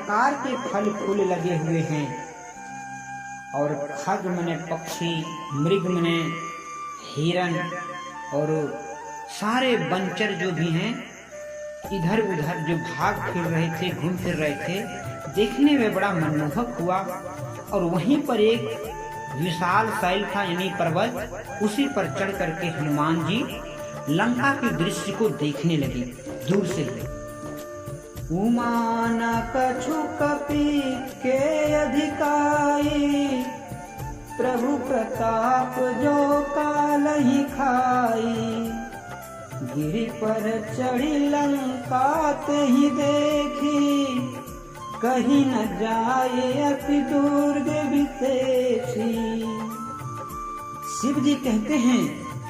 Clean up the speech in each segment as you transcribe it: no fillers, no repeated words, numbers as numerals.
प्रकार के फल फूल लगे हुए हैं, और खग मने पक्षी, मृग मने हिरन, और सारे बनचर जो भी हैं इधर उधर जो भाग फिर रहे थे, घूम फिर रहे थे, देखने में बड़ा मनमोहक हुआ। और वहीं पर एक विशाल शैल था, यानी पर्वत, उसी पर चढ़ करके हनुमान जी लंका के दृश्य को देखने लगे दूर से ही। उमान कछु कपि के अधिकाई, प्रभु प्रताप जो कालहि खाई। गिरि पर चढ़ी लंका ही देखी, कहीं न जाए अति दुर्ग विशेषी। शिव जी कहते हैं,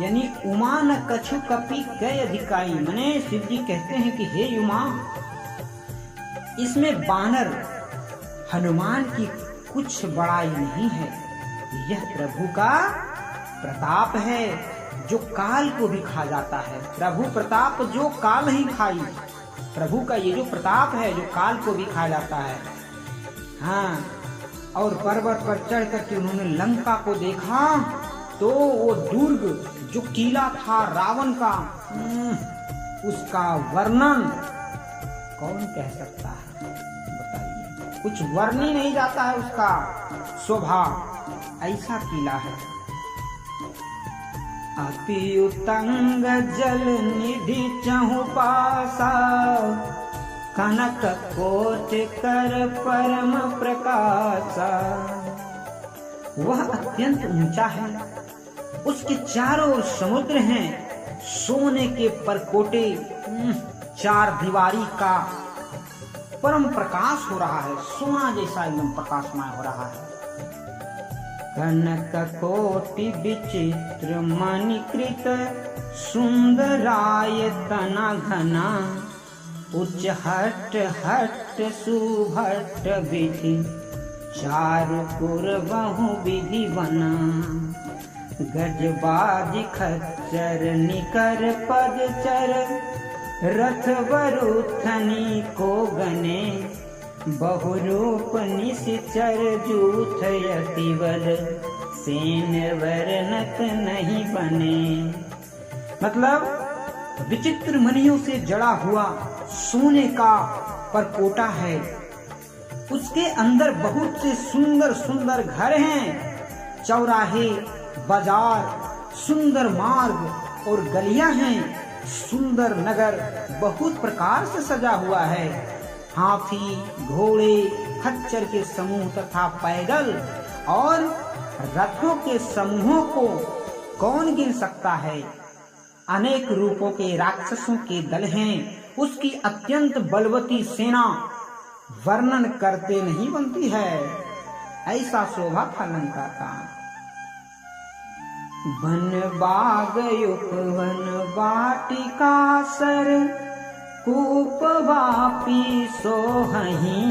यानी उमा न कछु कपि कै अधिकाई, मने शिव जी कहते हैं कि हे उमा, इसमें बानर हनुमान की कुछ बड़ाई नहीं है, यह प्रभु का प्रताप है जो काल को भी खा जाता है। प्रभु प्रताप जो काल ही खाई, प्रभु का ये जो प्रताप है जो काल को भी खा जाता है। हाँ, और पर्वत पर चढ़ करके उन्होंने लंका को देखा तो वो दुर्ग जो किला था रावण का, उसका वर्णन कौन कह सकता है, बताइए। कुछ वर्ण ही नहीं जाता है उसका शोभा, ऐसा किला है। अति उतंग जल निधि चहु पासा, कनक कोट कर परम प्रकाशा। वह अत्यंत ऊंचा है, उसके चारों ओर समुद्र हैं, सोने के परकोटे, चार दीवारी का परम प्रकाश हो रहा है, सोना जैसा एकदम प्रकाशमय हो रहा है। कनक कोटि विचित्र मणिकृत, सुंदराय तना घना। उच्च हट हट सुभट विधि, चारुपुर बहु विधि बना। गजबाज खच्चर निकर पदचर, रथ वरुथनी को गने। बहुरूप निश्चर जूथ यतिवर, सेन वर्णत नहीं बने। मतलब विचित्र मणियों से जड़ा हुआ सोने का परकोटा है, उसके अंदर बहुत से सुंदर सुंदर घर हैं, चौराहे, बाजार, सुंदर मार्ग और गलियां हैं। सुंदर नगर बहुत प्रकार से सजा हुआ है। हाथी, घोड़े, खच्चर के समूह तथा पैदल और रथों के समूहों को कौन गिन सकता है। अनेक रूपों के राक्षसों के दल हैं। उसकी अत्यंत बलवती सेना वर्णन करते नहीं बनती है, ऐसा शोभा था लंका का। वन बाग उपवन वाटिका सर, कूप वापी सोहहीं।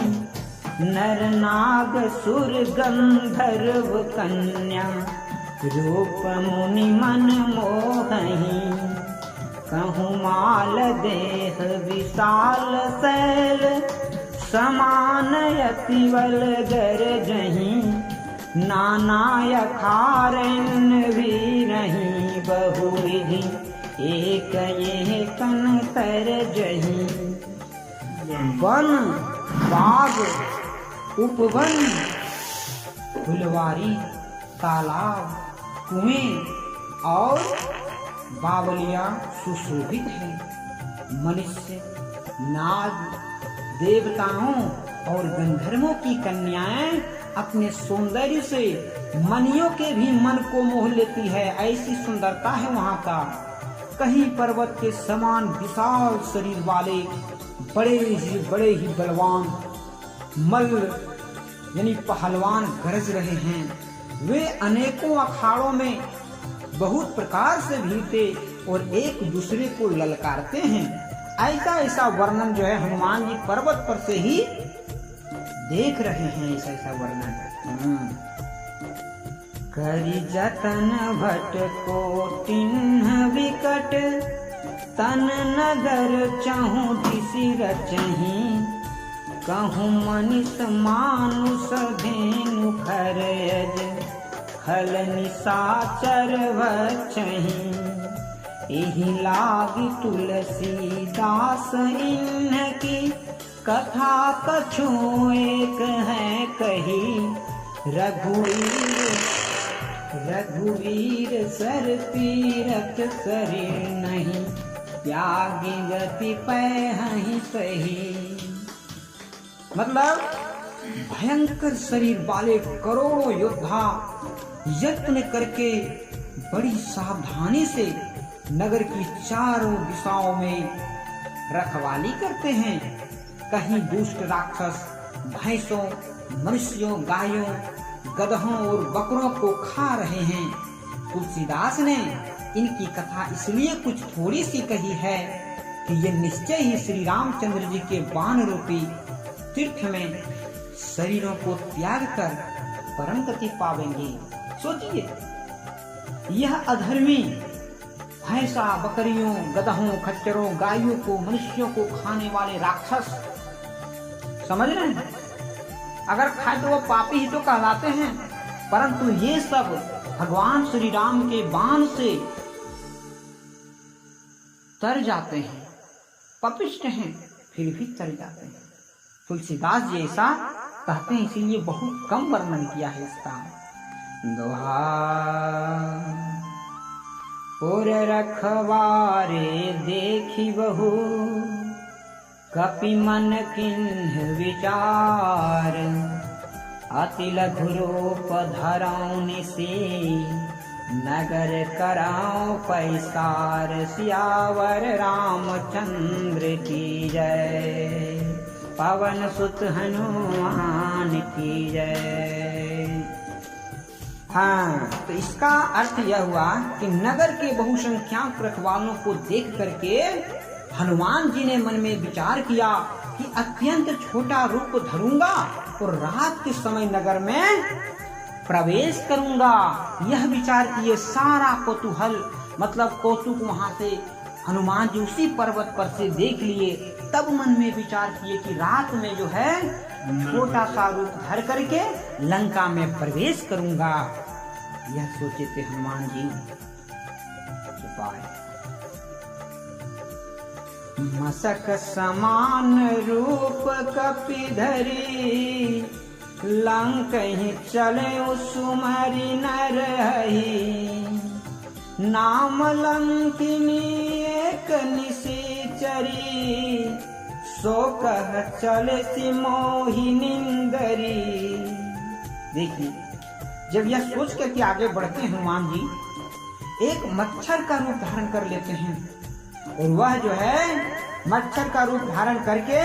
नर नाग सुर गंधर्व कन्या, रूप मुनि मन मोहहीं। कहूँ माल देह विशाल शैल, समान यतिवल गरजहीं। नाना यखारन वीरहीं, बहुविधि एक ये कन तरजहीं। वन, बाग, उपवन, फुलवारी, तालाब, कुएं और बावलियां सुशोभित हैं। मनुष्य, नाग, देवताओं और गंधर्वों की कन्याएं अपने सौंदर्य से मनियों के भी मन को मोह लेती है, ऐसी सुंदरता है वहाँ का। कहीं पर्वत के समान विशाल शरीर वाले बड़े ही बलवान मल्ल यानी पहलवान गरज रहे हैं। वे अनेकों अखाड़ों में बहुत प्रकार से भिड़ते और एक दूसरे को ललकारते हैं। ऐसा वर्णन जो है हनुमान जी पर्वत पर से ही देख रहे हैं, ऐसा वर्णन। करी जतन भट को तिन्ह विकट, तन नगर चहु दिसि रचहीं। कहूँ मनिष मानुष धेनु खरज खल निशाचर वचहि एहि लागी तुलसीदास इनकी कथा कछु एक है कही रघुवीर सर तीरथ शरीर नहीं त्यागी गति पैहि सही। मतलब भयंकर शरीर वाले करोड़ों योद्धा यत्न करके बड़ी सावधानी से नगर की चारों दिशाओं में रखवाली करते हैं। कहीं दुष्ट राक्षस भैंसों, मनुष्यों, गायों, गधों और बकरों को खा रहे हैं। तुलसीदास ने इनकी कथा इसलिए कुछ थोड़ी सी कही है कि ये निश्चय ही श्री रामचंद्र जी के बाण रूपी तीर्थ में शरीरों को त्याग कर परम गति पावेंगे। सोचिए, यह अधर्मी भैंसा, बकरियों, गधों, खच्चरों, गायों को, मनुष्यों को खाने वाले राक्षस, समझ रहे हैं, अगर खाए तो वो पापी ही तो कहलाते हैं, परंतु ये सब भगवान श्री राम के बाण से तर जाते हैं, पापिष्ट हैं, फिर भी तर जाते हैं। तुलसीदास जी ऐसा कहते हैं, इसीलिए बहुत कम वर्णन किया है इसका। दोहा पुर रखवारे देखी बहु कपि मन किन्ह विचार अति लघु रूप धरौनि से नगर कराओ पैसार सियावर रामचंद्र की जय पवन सुत हनुमान की जय। हाँ, तो इसका अर्थ यह हुआ कि नगर के बहुसंख्यक रखवालों को देख करके हनुमान जी ने मन में विचार किया कि अत्यंत छोटा रूप धरूंगा और रात के समय नगर में प्रवेश करूंगा। यह विचार किए, सारा कौतूहल मतलब कौतुक वहां से हनुमान जी उसी पर्वत पर से देख लिए। तब मन में विचार किए कि रात में जो है छोटा सा रूप धर करके लंका में प्रवेश करूंगा। यह सोचे थे हनुमान जी। मसक समान रूप कपि धरी लंक ही चले सुमरि नर हई नाम लंकिनी एक निशिचरी सो कह चले सिमोहि निंदरी। देखिए, जब यह सोच कर के आगे बढ़ते हैं हनुमान जी, एक मच्छर का रूप धारण कर लेते हैं और वह जो है मच्छर का रूप धारण करके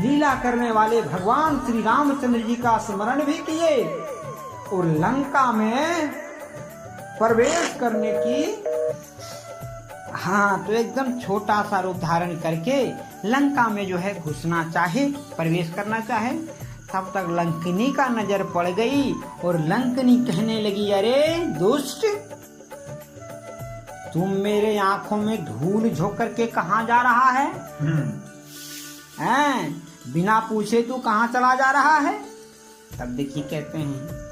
लीला करने वाले भगवान श्री रामचंद्र जी का स्मरण भी किए और लंका में प्रवेश करने की, हाँ, तो एकदम छोटा सा रूप धारण करके लंका में जो है घुसना चाहे, प्रवेश करना चाहे। तब तक लंकिनी का नजर पड़ गई और लंकिनी कहने लगी, अरे दुष्ट, तुम मेरे आंखों में धूल झोंक करके कहाँ जा रहा है? बिना पूछे तू कहाँ चला जा रहा है? तब देखिए कहते हैं,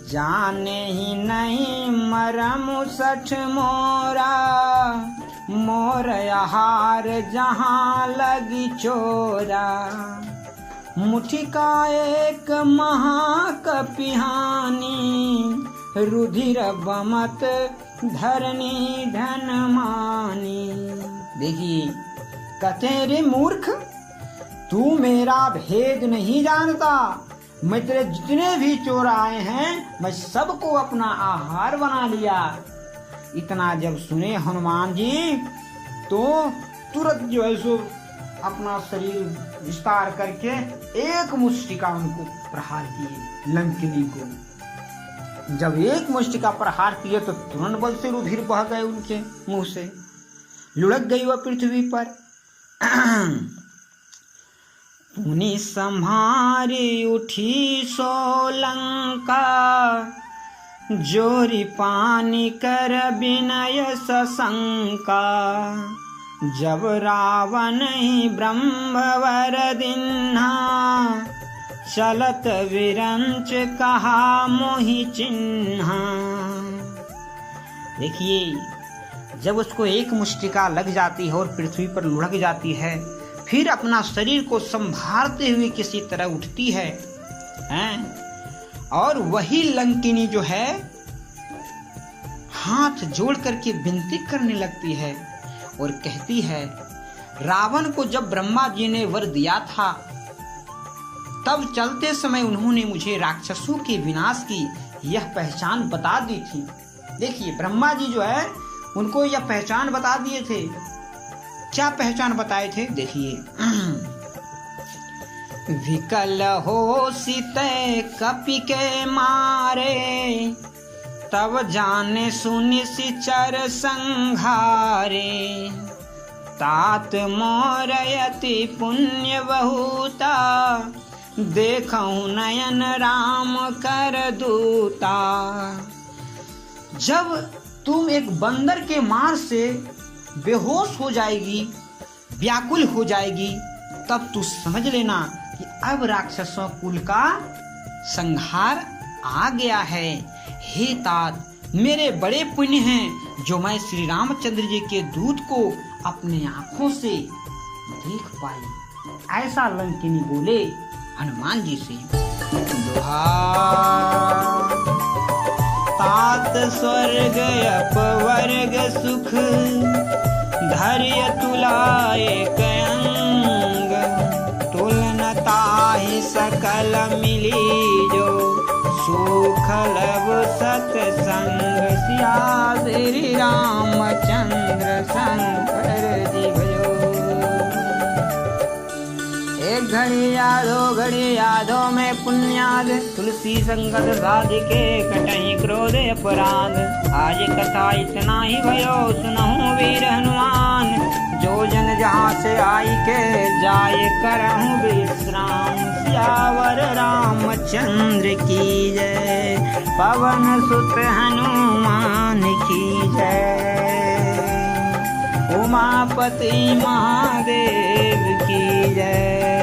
जाने ही नहीं मरम सठ मोरा मोर आहार जहाँ लगी चोरा मुठी का एक महाकपिहानी रुधिर बमत धरनी धन मानी। देखिए, कहते रे मूर्ख, तू मेरा भेद नहीं जानता। मैं तेरे जितने भी चोर आए हैं मैं सबको अपना आहार बना लिया। इतना जब सुने हनुमान जी तो तुरंत जो है सो अपना शरीर विस्तार करके एक मुष्टिका उनको प्रहार किए, लंकिनी को। जब एक मुष्टिका प्रहार किए तो तुरंत बल से रुधिर बह गए उनके मुंह से, लुढ़क गई वह पृथ्वी पर। पुनि संहारी उठी सोलंका जोरी पानी कर विनय सशंका जब रावण ही ब्रह्मवर दिन्हा, चलत विरंच कहा मोहि चिन्हा। देखिए, जब उसको एक मुष्टिका लग जाती है और पृथ्वी पर लुढ़क जाती है, फिर अपना शरीर को संभालते हुए किसी तरह उठती है, और वही लंकिनी जो है हाथ जोड़ करके विनती करने लगती है और कहती है, रावण को जब ब्रह्मा जी ने वर दिया था, तब चलते समय उन्होंने मुझे राक्षसों के विनाश की यह पहचान बता दी थी। देखिए, ब्रह्मा जी जो है उनको यह पहचान बता दिए थे। क्या पहचान बताए थे? देखिए, विकल हो सीते कपि के मारे, तब जाने सुनि सिचर संघारे, तात मोर यति पुण्य बहुता, देखऊं नयन राम कर दूता। जब तुम एक बंदर के मार से बेहोश हो जाएगी, व्याकुल हो जाएगी, तब तू समझ लेना कि अब राक्षसों कुल का संहार आ गया है। हे तात, मेरे बड़े पुण्य हैं जो मैं श्री रामचंद्र जी के दूत को अपने आंखों से देख पाई। ऐसा लंकिनी बोले हनुमान जी से। तात स्वर्ग अपवर्ग सुख, धैर्य तुलाए कयंग, तुलनताहि सकल मिली जो, सुख लब सतसंग, सिया श्री रामचंद्र शंकर जी भजो। एक घड़ी यादो घड़ी यादों में पुण्याद, तुलसी संगत साधिके कटहि क्रोध अपराध। आज कथा इतना ही भयो, सुनहु वीर हनुमान, जो जन जहाँ से आई के जाए करहु विश्राम। सियावर रामचंद्र की जय, पवन सुत हनुमान की जय, उमापति महादेव की जय।